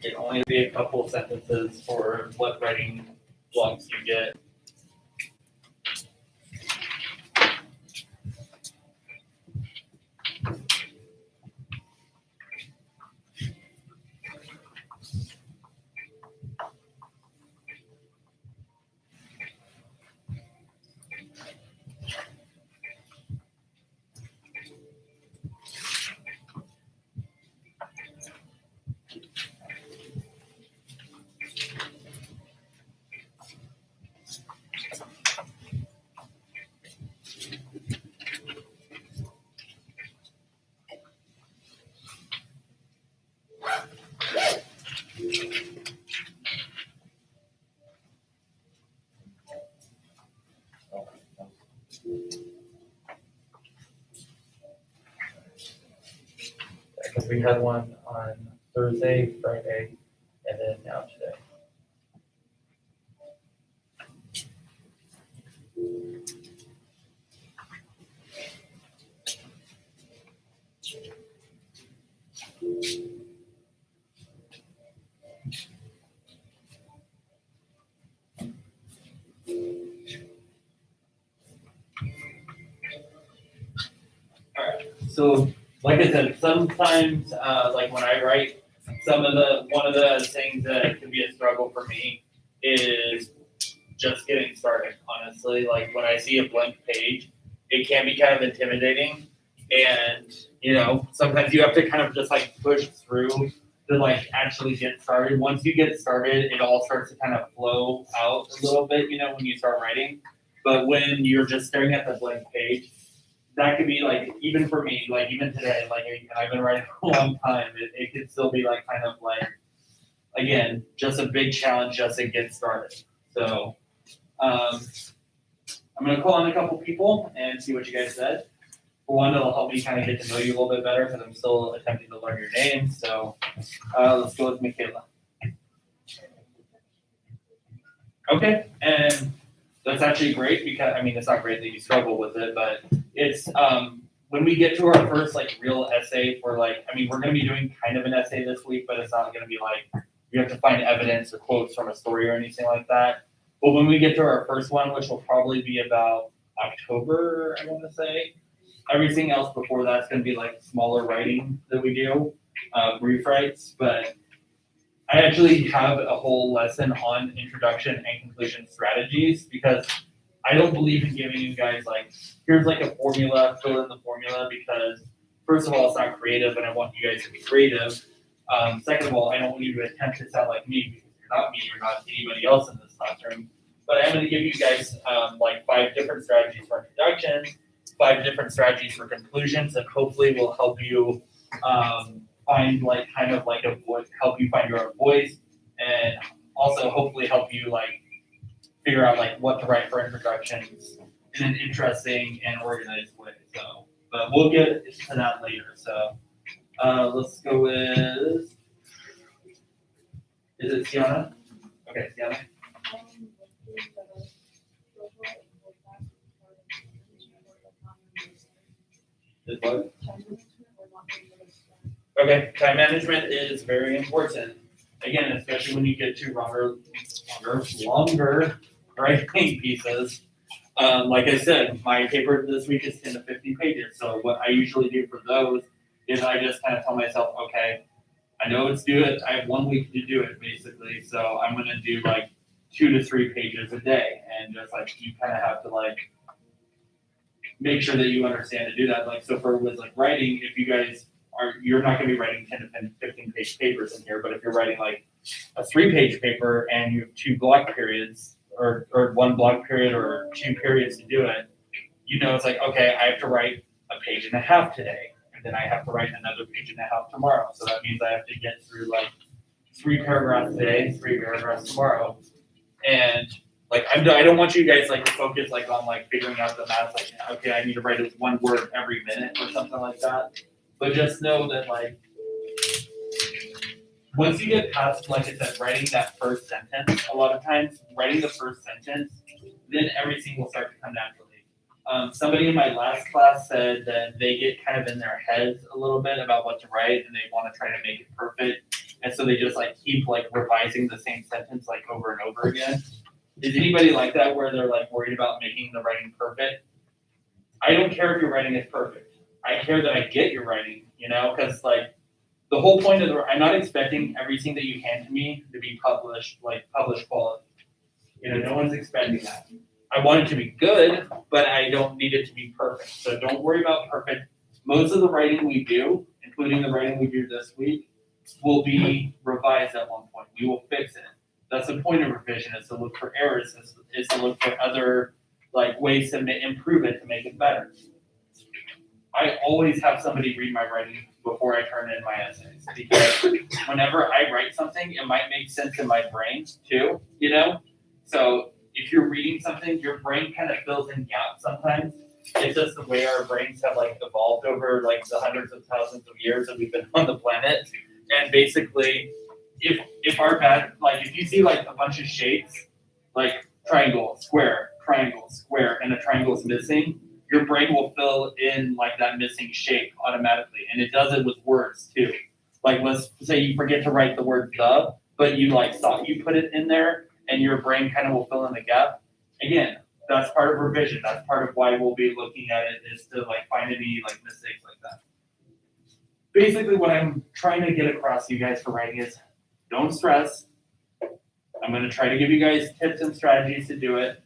It only be a couple of sentences for what writing blocks you get. Because we had one on Thursday, Friday, and then now today. Alright, so like I said, sometimes like when I write, one of the things that can be a struggle for me is just getting started, honestly. Like when I see a blank page, it can be kind of intimidating. And, sometimes you have to kind of just like push through to like actually get started. Once you get started, it all starts to kind of flow out a little bit, when you start writing. But when you're just staring at the blank page, that could be like, even for me, like even today, like, and I've been writing for a long time, it could still be like kind of like, again, just a big challenge just to get started. So I'm gonna call on a couple people and see what you guys said. For one, it'll help me kind of get to know you a little bit better because I'm still attempting to learn your name. So let's go with Michaela. Okay, and that's actually great because, it's not great that you struggle with it, but it's, when we get to our first like real essay for like, we're gonna be doing kind of an essay this week, but it's not gonna be like, you have to find evidence or quotes from a story or anything like that. But when we get to our first one, which will probably be about October, I want to say, everything else before that's gonna be like smaller writing that we do, brief writes, but I actually have a whole lesson on introduction and conclusion strategies because I don't believe in giving you guys like, here's like a formula, fill in the formula, because first of all, it's not creative and I want you guys to be creative. Second of all, I don't want you to attempt to sound like me because you're not me, you're not anybody else in this classroom. But I'm gonna give you guys like 5 different strategies for introduction, 5 different strategies for conclusions, and hopefully will help you find like kind of like a voice, help you find your own voice, and also hopefully help you like figure out like what to write for introductions in an interesting and organized way. So, but we'll get to that later. So let's go with, is it Sienna? Okay, Sienna. Is what? Okay, time management is very important. Again, especially when you get to longer writing pieces. Like I said, my paper this week is 10 to 15 pages. So what I usually do for those is I just kind of tell myself, okay, I know it's due it. I have 1 week to do it basically. So I'm gonna do like 2 to 3 pages a day, and just like you kind of have to like make sure that you understand to do that. Like so for with like writing, if you guys you're not going to be writing 10 to 15 page papers in here, but if you're writing like a 3-page paper and you have 2 block periods or 1 block period or 2 periods to do it, it's like, okay, I have to write a page and a half today, and then I have to write another page and a half tomorrow. So that means I have to get through like 3 paragraphs today, 3 paragraphs tomorrow. And like, I don't want you guys like to focus like on like figuring out the math, like, okay, I need to write 1 word every minute or something like that. But just know that like, once you get past, like I said, writing that first sentence, a lot of times writing the first sentence, then everything will start to come naturally. Somebody in my last class said that they get kind of in their heads a little bit about what to write and they want to try to make it perfect. and so they just like keep like revising the same sentence like over and over again. Is anybody like that where they're like worried about making the writing perfect? I don't care if your writing is perfect. I care that I get your writing, because like the whole point of I'm not expecting everything that you hand to me to be published quality. No one's expecting that. I want it to be good, but I don't need it to be perfect. So don't worry about perfect. Most of the writing we do, including the writing we do this week, will be revised at one point. We will fix it. That's the point of revision, is to look for errors, is to look for other like ways to improve it, to make it better. I always have somebody read my writing before I turn in my essays, because whenever I write something, it might make sense in my brain too, So if you're reading something, your brain kind of fills in gaps sometimes. It's just the way our brains have like evolved over like the hundreds of thousands of years that we've been on the planet. And basically, if our if you see like a bunch of shapes, like triangle, square, and a triangle is missing, your brain will fill in like that missing shape automatically. And it does it with words too. Like let's say you forget to write the word the, but you thought you put it in there, and your brain kind of will fill in the gap. Again, that's part of revision. That's part of why we'll be looking at it, is to find any mistakes like that. Basically, what I'm trying to get across to you guys for writing is, don't stress. I'm going to try to give you guys tips and strategies to do it.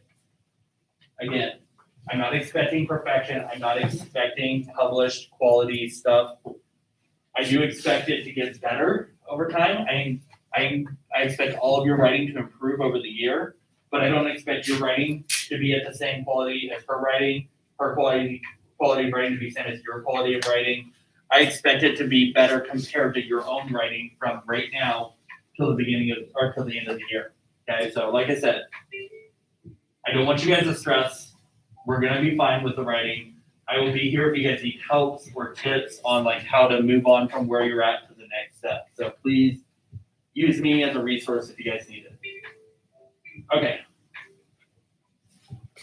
Again, I'm not expecting perfection. I'm not expecting published quality stuff. I do expect it to get better over time. I expect all of your writing to improve over the year, but I don't expect your writing to be at the same quality as her writing, her quality of writing to be same as your quality of writing. I expect it to be better compared to your own writing from right now till the till the end of the year. Okay, so like I said, I don't want you guys to stress. We're gonna be fine with the writing. I will be here if you guys need helps or tips on how to move on from where you're at to the next step. So please use me as a resource if you guys need it. Okay.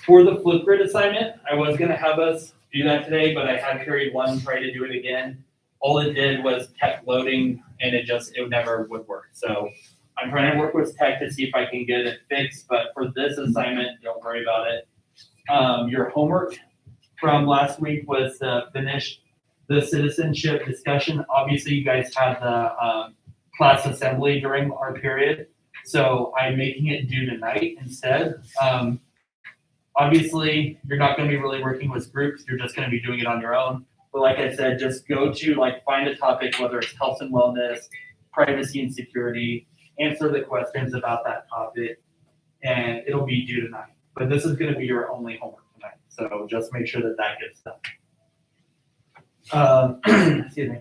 For the Flipgrid assignment, I was going to have us do that today, but I had period 1 try to do it again. All it did was kept loading, and it never would work. So I'm trying to work with tech to see if I can get it fixed, but for this assignment, don't worry about it. Your homework from last week was to finish the citizenship discussion. Obviously, you guys had the class assembly during our period, so I'm making it due tonight instead. Obviously, you're not going to be really working with groups. You're just going to be doing it on your own. But like I said, just go to find a topic, whether it's health and wellness, privacy and security, answer the questions about that topic, and it'll be due tonight. But this is going to be your only homework tonight, so just make sure that gets done. Excuse me.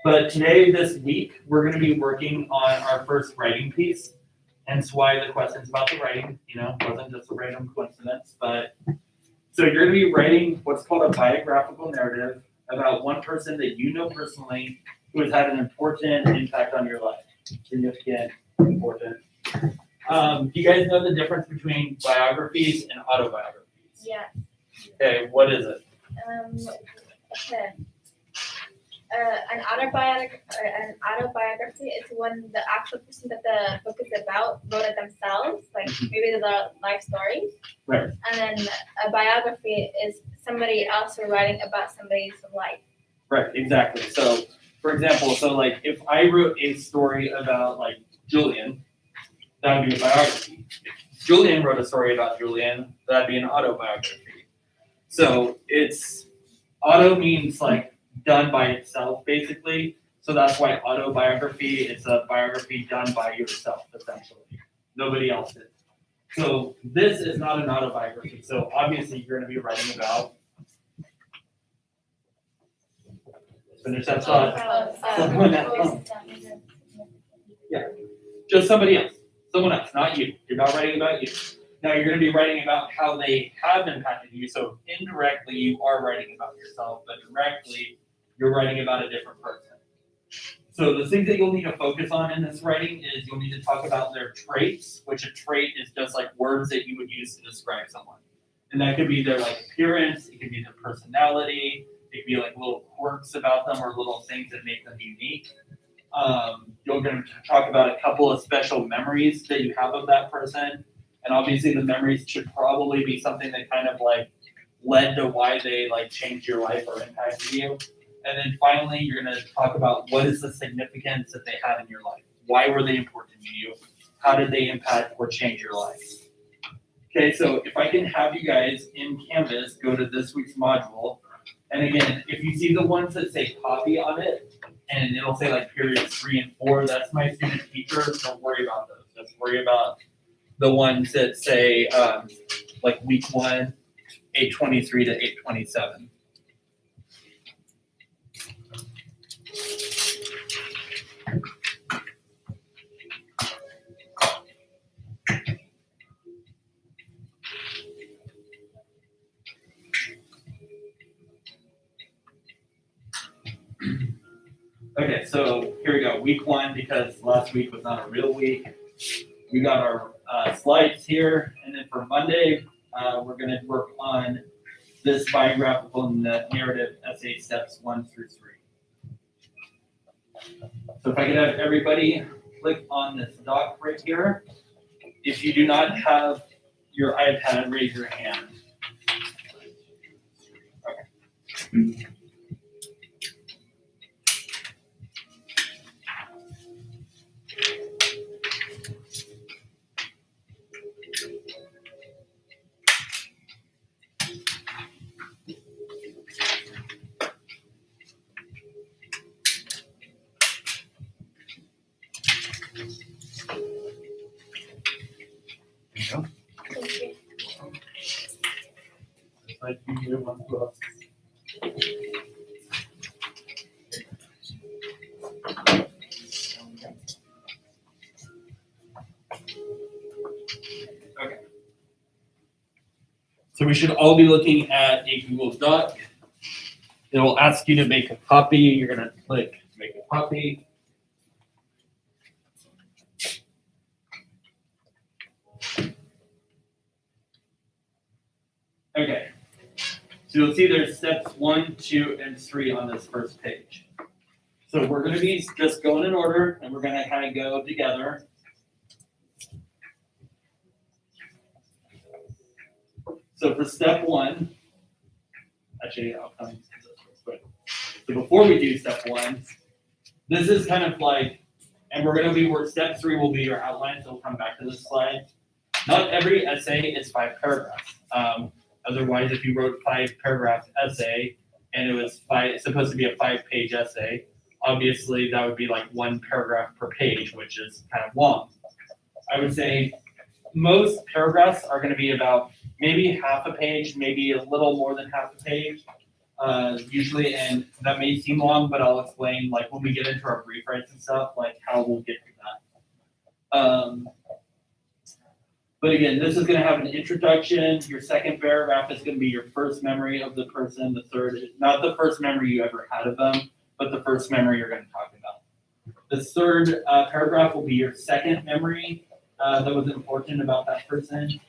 But today, this week, we're going to be working on our first writing piece. Hence why the questions about the writing, wasn't just a random coincidence. But so you're going to be writing what's called a biographical narrative about one person that you know personally who has had an important impact on your life. Significant, important. Do you guys know the difference between biographies and autobiographies? Yeah. Okay, what is it? Okay. An autobiography is when the actual person that the book is about wrote it themselves, maybe their life story. Right. And then a biography is somebody else writing about somebody's life. Right, exactly. So, for example, if I wrote a story about Julian, that would be a biography. If Julian wrote a story about Julian, that'd be an autobiography. So auto means done by itself, basically. So that's why autobiography is a biography done by yourself, essentially. Nobody else did. So this is not an autobiography. So obviously you're going to be writing about. Finish that thought. Someone else. Yeah, just somebody else. Someone else, not you. You're not writing about you. Now you're going to be writing about how they have impacted you. So indirectly, you are writing about yourself, but directly, you're writing about a different person. So the things that you'll need to focus on in this writing is you'll need to talk about their traits, which a trait is just words that you would use to describe someone. And that could be their appearance, it could be their personality, it could be little quirks about them or little things that make them unique. You're going to talk about a couple of special memories that you have of that person. And obviously the memories should probably be something that kind of like led to why they like changed your life or impacted you. And then finally, you're going to talk about what is the significance that they had in your life. Why were they important to you? How did they impact or change your life? Okay, so if I can have you guys in Canvas go to this week's module. And again, if you see the ones that say copy on it, and it'll say like periods 3 and 4, that's my student teachers. Don't worry about those. Just worry about the ones that say like week 1, 823 to 827. Okay, so here we go. Week 1, because last week was not a real week. We got our slides here, and then for Monday, we're going to work on this biographical narrative essay steps 1 through 3. So if I could have everybody click on this doc right here. If you do not have your iPad, raise your hand. Okay. There you go. Like you do one to us. Okay. So we should all be looking at a Google Doc. It will ask you to make a copy. You're going to click make a copy. Okay. So you'll see there's steps 1, 2, and 3 on this first page. So we're going to be just going in order, and we're going to kind of go together. So for step 1, actually, I'll come to this real quick. So before we do step 1, this is kind of like, and we're going to be where step 3 will be your outline, so we'll come back to this slide. Not every essay is 5 paragraphs. Otherwise, if you wrote 5-paragraph essay and it was supposed to be a 5-page essay, obviously that would be like 1 paragraph per page, which is kind of long. I would say most paragraphs are going to be about maybe half a page, maybe a little more than half a page, usually, and that may seem long, but I'll explain like when we get into our brief writes and stuff, like how we'll get to that. But again, this is going to have an introduction. Your second paragraph is going to be your first memory of the person. The third, not the first memory you ever had of them, but the first memory you're going to talk about. The third paragraph will be your second memory that was important about that person.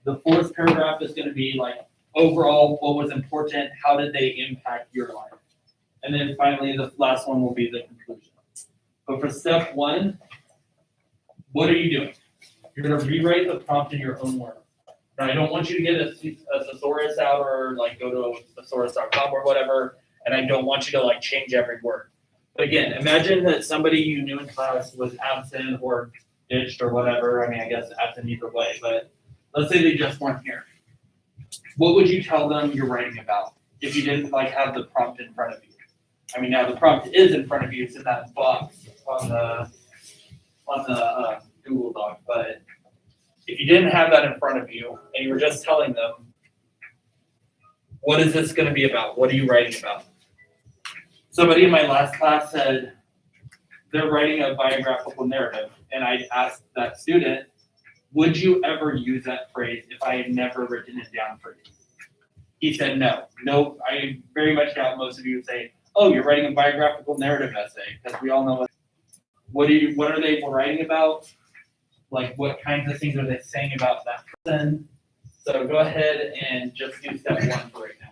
The fourth paragraph is going to be like overall what was important, how did they impact your life? And then finally, the last one will be the conclusion. But for step 1, what are you doing? You're going to rewrite the prompt in your own words. Now, I don't want you to get a thesaurus out or like go to thesaurus.com or whatever, and I don't want you to like change every word. But again, imagine that somebody you knew in class was absent or ditched or whatever. I mean, I guess absent either way, but let's say they just weren't here. What would you tell them you're writing about if you didn't like have the prompt in front of you? I mean, now the prompt is in front of you. It's in that box on the Google Doc, but if you didn't have that in front of you and you were just telling them, what is this going to be about? What are you writing about? Somebody in my last class said they're writing a biographical narrative, and I asked that student, would you ever use that phrase if I had never written it down for you? He said no. No, I very much doubt most of you would say, oh, you're writing a biographical narrative essay, because we all know what are they writing about? Like, what kinds of things are they saying about that person? So go ahead and just do step 1 for right now.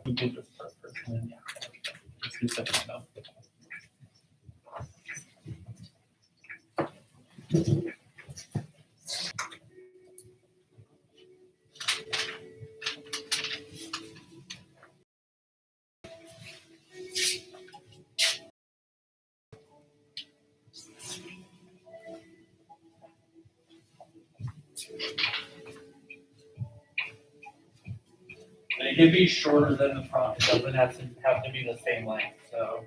We did this first person, and yeah. Let's do second one though. And it can be shorter than the prompt. It doesn't have to be the same length. So.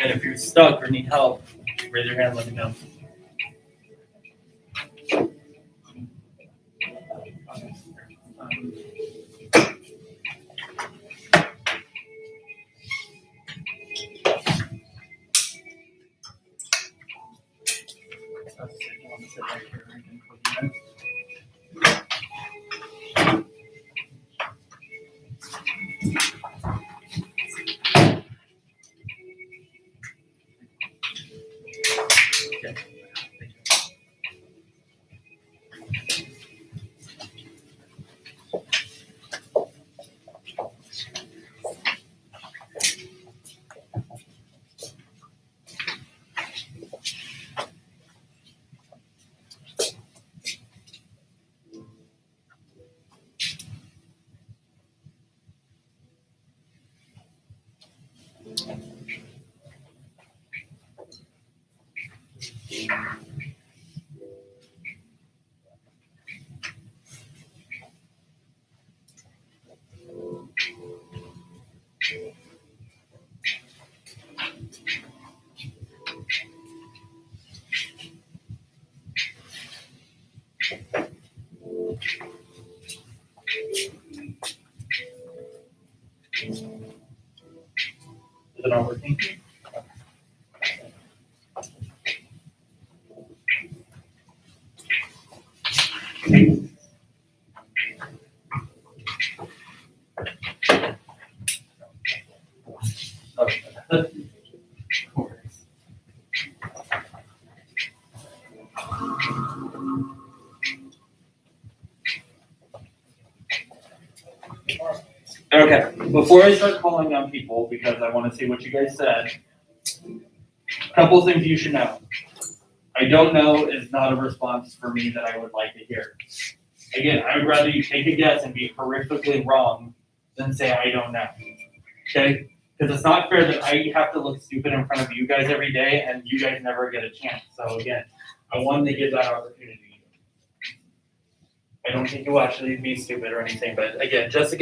And if you're stuck or need help, raise your hand, let me know. Is it not working? Okay, before I start calling on people, because I want to see what you guys said, a couple things you should know. I don't know is not a response for me that I would like to hear. Again, I would rather you take a guess and be horrifically wrong than say I don't know. Okay? Because it's not fair that I have to look stupid in front of you guys every day and you guys never get a chance. So again, I wanted to give that opportunity. I don't think you'll actually be stupid or anything, but again, just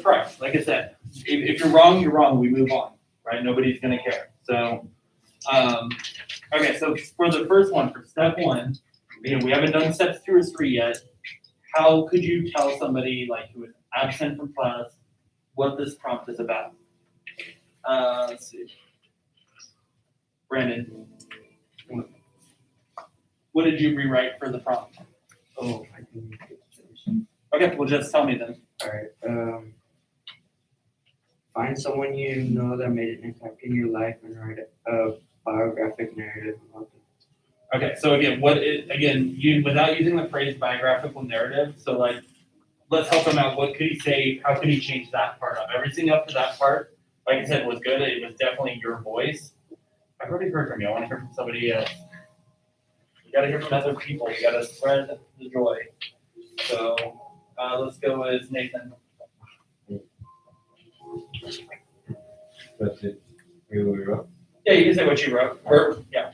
try. Like I said, if you're wrong, you're wrong. We move on, right? Nobody's gonna care. So, okay. So for the first one, for step one, we haven't done steps 2 or 3 yet. How could you tell somebody like who is absent from class what this prompt is about? Let's see. Brandon, what did you rewrite for the prompt? Oh, I can. Okay, well just tell me then. All right. Find someone you know that made an impact in your life and write a biographic narrative about them. Okay, so again, without using the phrase biographical narrative, so like, let's help him out. What could he say? How could he change that part up? Everything up to that part, like I said, was good. It was definitely your voice. I've already heard from you. I want to hear from somebody else. You got to hear from other people. You got to spread the joy. So let's go with Nathan. That's it. We wrote. Yeah, you can say what you wrote. Yeah.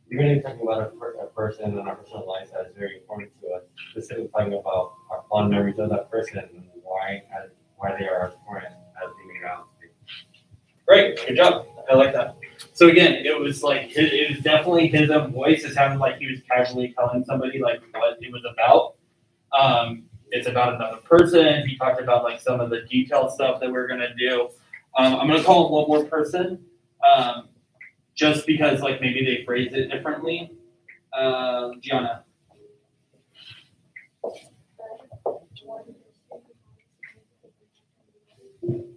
You're going to be talking about a person and our personal lives that is very important to us. signifying about our fond memories of that person and why they are important as we made out. Great, good job. I like that. So again, it was like it was definitely his own voice. It sounded like he was casually telling somebody like what it was about. It's about another person. He talked about like some of the detailed stuff that we're gonna do. I'm gonna call him one more person, just because like maybe they phrase it differently. Gianna.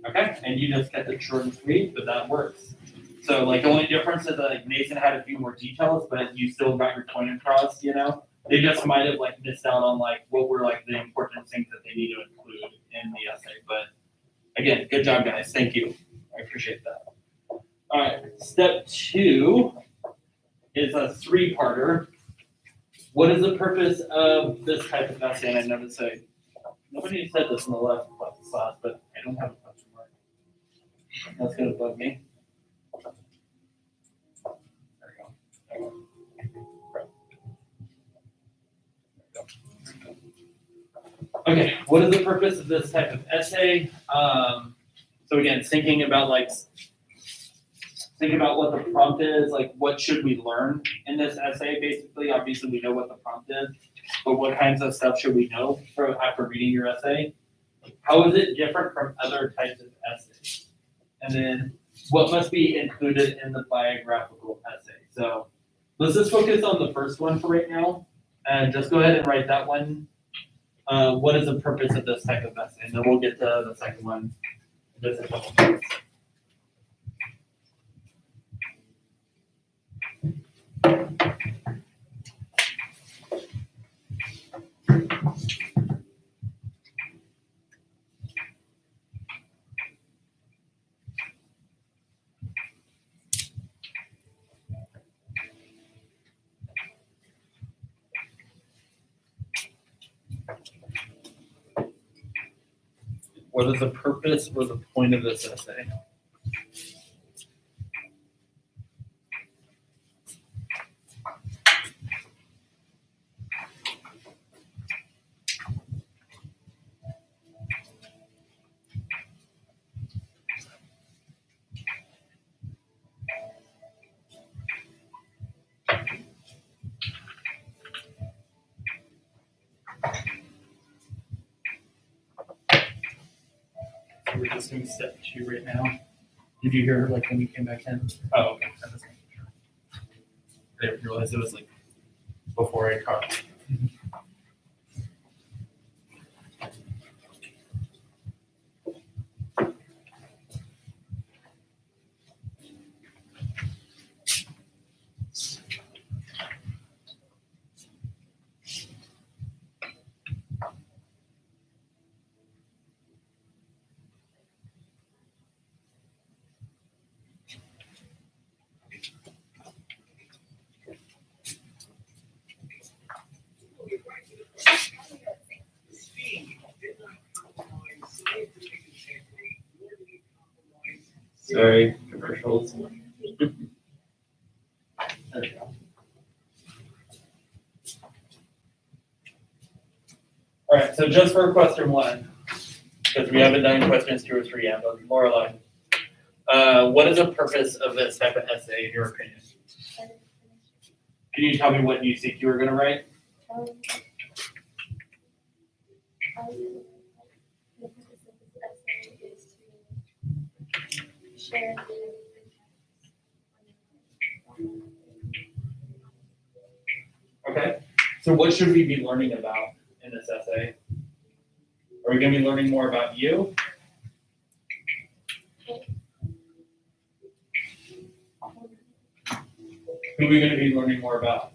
Okay, and you just kept it short and sweet, but that works. So like the only difference is that like Mason had a few more details, but you still got your point across, you know? They just might have like missed out on like what were like the important things that they need to include in the essay. But again, good job guys, thank you. I appreciate that. All right, step 2 is a 3-parter. What is the purpose of this type of essay? And I noticed that nobody said this in the last class, but I don't have a question mark. That's gonna bug me. There we go. Okay, what is the purpose of this type of essay? So again, thinking about what the prompt is, like what should we learn in this essay, basically. Obviously, we know what the prompt is, but what kinds of stuff should we know after reading your essay? How is it different from other types of essays? And then what must be included in the biographical essay? So let's just focus on the first one for right now, and just go ahead and write that one. What is the purpose of this type of essay? And then we'll get to the second one in just a couple minutes. What is the purpose or the point of this essay? We're just doing step 2 right now. Did you hear like when you came back in? Oh, okay. I didn't realize it was like before I caught. Sorry, commercials. There we go. All right, so just for question 1, because we haven't done questions 2 or 3 yet, but Lorelai, what is the purpose of this type of essay in your opinion? Can you tell me what you think you were going to write? Okay, so what should we be learning about in this essay? Are we going to be learning more about you? Who are we going to be learning more about?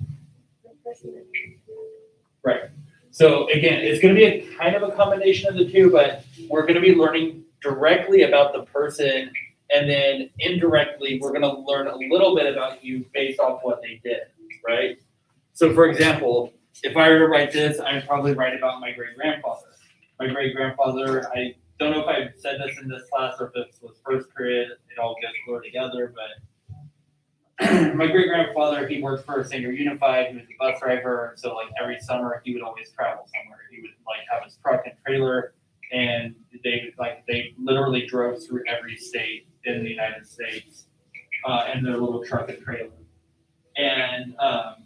Right. So again, it's going to be a kind of a combination of the two, but we're going to be learning directly about the person, and then indirectly, we're going to learn a little bit about you based off what they did, right? So for example, if I were to write this, I'd probably write about my great-grandfather. My great-grandfather, I don't know if I said this in this class or if this was first period, it all gets blurred together, but my great grandfather, he worked for Sanger Unified. He was a bus driver, so like every summer he would always travel somewhere. He would like have his truck and trailer, and they literally drove through every state in the United States in their little truck and trailer. And a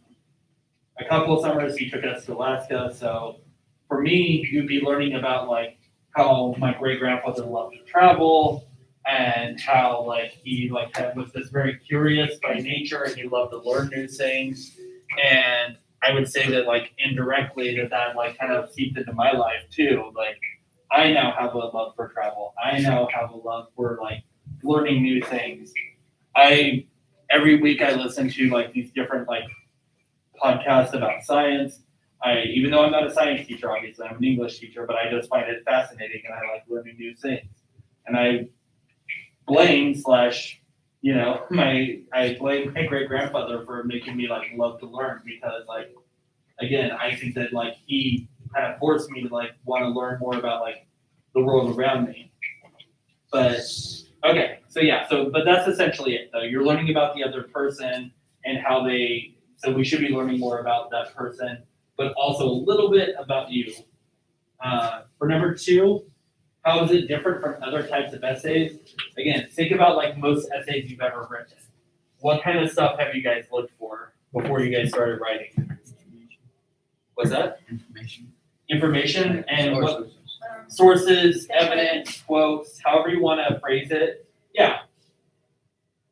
couple of summers he took us to Alaska. So for me, you'd be learning about like how my great grandfather loved to travel and how like he like was this very curious by nature and he loved to learn new things. And I would say that like indirectly that like kind of seeped into my life too. Like I now have a love for travel. I now have a love for like learning new things. Every week I listen to like these different like podcasts about science. Even though I'm not a science teacher, obviously I'm an English teacher, but I just find it fascinating and I like learning new things. And I blame I blame my great grandfather for making me like love to learn because like again I think that like he kind of forced me to like want to learn more about like the world around me. But okay, but that's essentially it though. You're learning about the other person and how so we should be learning more about that person, but also a little bit about you. For number 2, how is it different from other types of essays? Again, think about like most essays you've ever written. What kind of stuff have you guys looked for before you guys started writing? What's that? Information and what sources, evidence, quotes, however you want to phrase it. Yeah.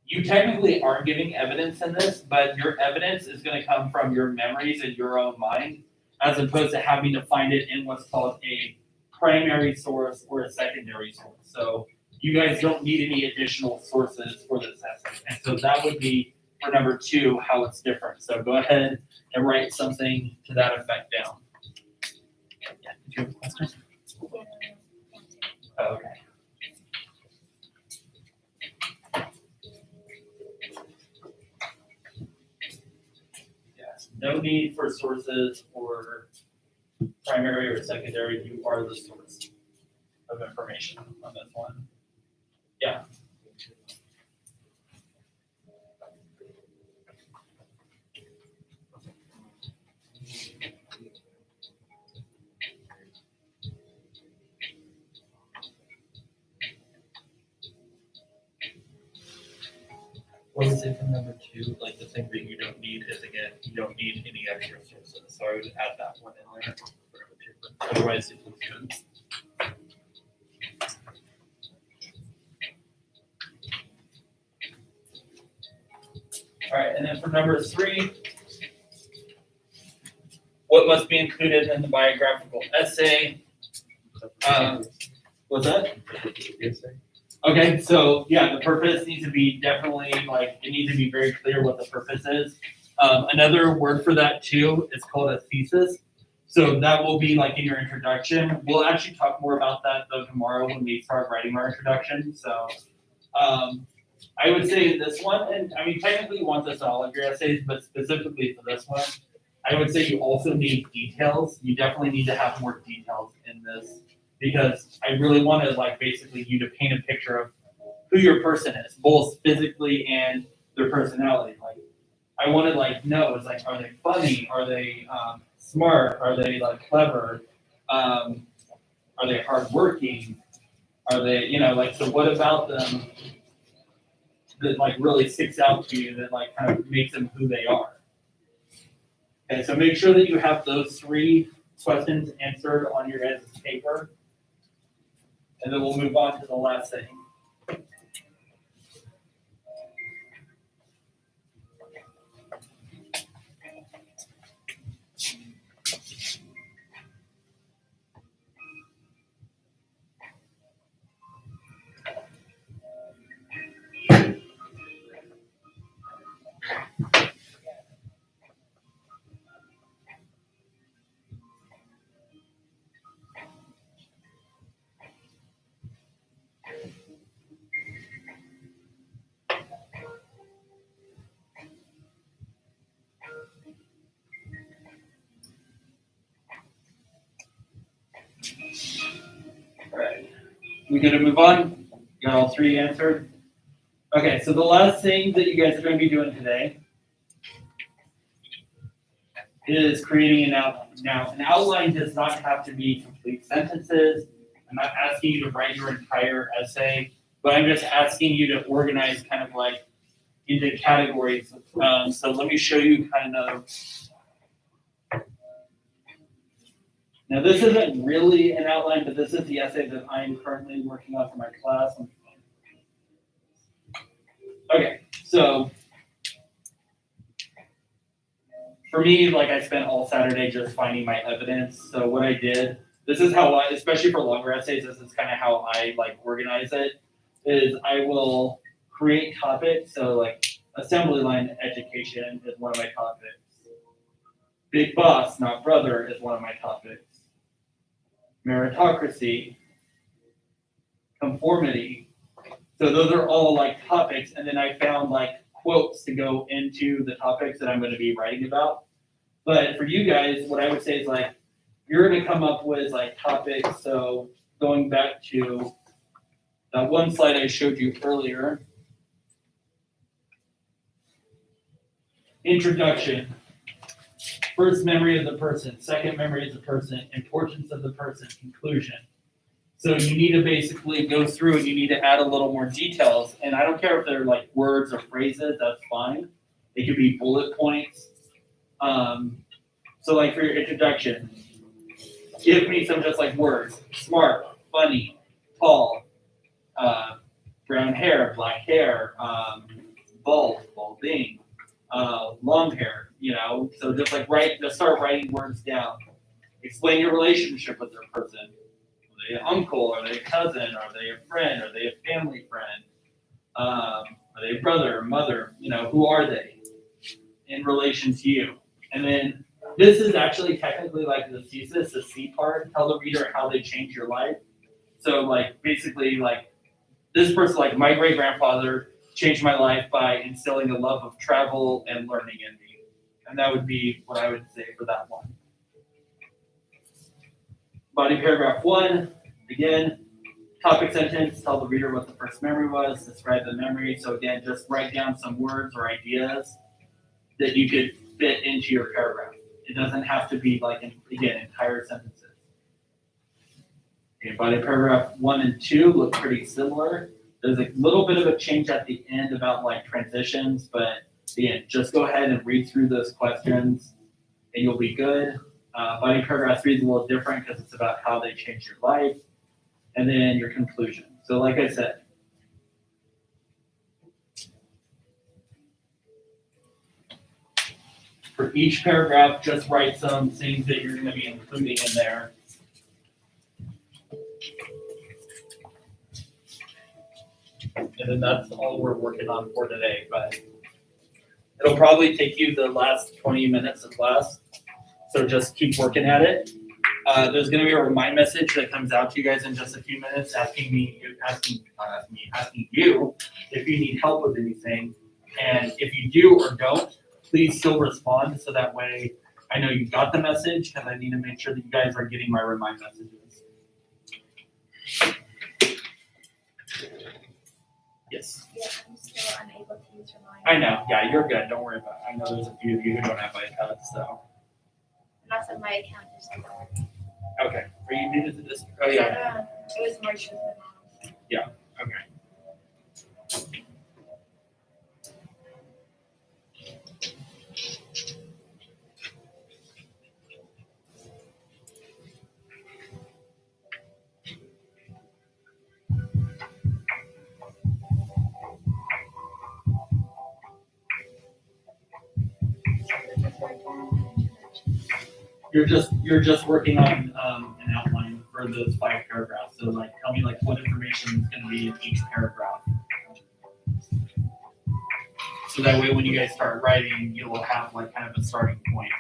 You technically are giving evidence in this, but your evidence is going to come from your memories and your own mind, as opposed to having to find it in what's called a primary source or a secondary source. So you guys don't need any additional sources for this essay. And so that would be for number 2, how it's different. So go ahead and write something to that effect down. Yeah, did you have a question? Oh, okay. No need for sources or primary or secondary. You are the source of information on this one. Yeah. What was it from number 2? Like the thing that you don't need is again, you don't need any extra sources. So I would add that one in there for number 2. Otherwise, it looks good. All right, and then for number 3, what must be included in the biographical essay? What's that? Okay, so yeah, the purpose needs to be definitely like it needs to be very clear what the purpose is. Another word for that too is called a thesis. So that will be like in your introduction. We'll actually talk more about that though tomorrow when we start writing our introduction. So I would say this one, and I mean technically you want this in all of your essays, but specifically for this one, I would say you also need details. You definitely need to have more details in this because I really want to like basically you to paint a picture of who your person is, both physically and their personality. Like I want to like know is like are they funny? Are they smart? Are they like clever? Are they hardworking? Are they like so? What about them that like really sticks out to you that like kind of makes them who they are? Okay, so make sure that you have those 3 questions answered on your guys' paper. And then we'll move on to the last thing. All right. We gonna move on? Got all 3 answered? Okay, so the last thing that you guys are going to be doing today is creating an outline. Now, an outline does not have to be complete sentences. I'm not asking you to write your entire essay, but I'm just asking you to organize kind of like into categories. So let me show you kind of. Now, this isn't really an outline, but this is the essay that I'm currently working on for my class. Okay, so for me, like I spent all Saturday just finding my evidence. So what I did, this is how I, especially for longer essays, this is kind of how I like organize it, is I will create topics. So like assembly line education is one of my topics. Big boss, not brother, is one of my topics. Meritocracy, conformity. So those are all like topics, and then I found like quotes to go into the topics that I'm going to be writing about. But for you guys, what I would say is like, you're going to come up with like topics. So going back to that one slide I showed you earlier. Introduction. First memory of the person, second memory of the person, importance of the person, conclusion. So you need to basically go through and you need to add a little more details. And I don't care if they're like words or phrases, that's fine. They could be bullet points. So like for your introduction, give me some just like words. Smart, funny, tall, brown hair, black hair, bald, balding, long hair, you know. So just like just start writing words down. Explain your relationship with their person. Are they an uncle? Are they a cousin? Are they a friend? Are they a family friend? Are they a brother or mother? You know, who are they in relation to you? And then this is actually technically like the thesis, the C part. Tell the reader how they change your life. So like basically like this person, like my great grandfather changed my life by instilling a love of travel and learning in me. And that would be what I would say for that one. Body paragraph 1, again, topic sentence, tell the reader what the first memory was, describe the memory. So again, just write down some words or ideas that you could fit into your paragraph. It doesn't have to be like, again, entire sentences. Okay, body paragraph 1 and 2 look pretty similar. There's a little bit of a change at the end about like transitions, but again, just go ahead and read through those questions and you'll be good. Body paragraph 3 is a little different because it's about how they changed your life. And then your conclusion. So like I said, for each paragraph, just write some things that you're going to be including in there. And then that's all we're working on for today. But it'll probably take you the last 20 minutes of class. So just keep working at it. There's going to be a remind message that comes out to you guys in just a few minutes asking you if you need help with anything. And if you do or don't, please still respond so that way I know you got the message because I need to make sure that you guys are getting my remind messages. Yes. Yeah, I'm still unable to use Remind. I know. Yeah, you're good. Don't worry about it. I know there's a few of you who don't have iPads, so. Not on my account, just Okay. Are you needed to just? Oh yeah. it was March with my mom. Okay. You're just working on an outline for those 5 paragraphs. So like tell me like what information is going to be in each paragraph. So that way when you guys start writing, you will have like kind of a starting point.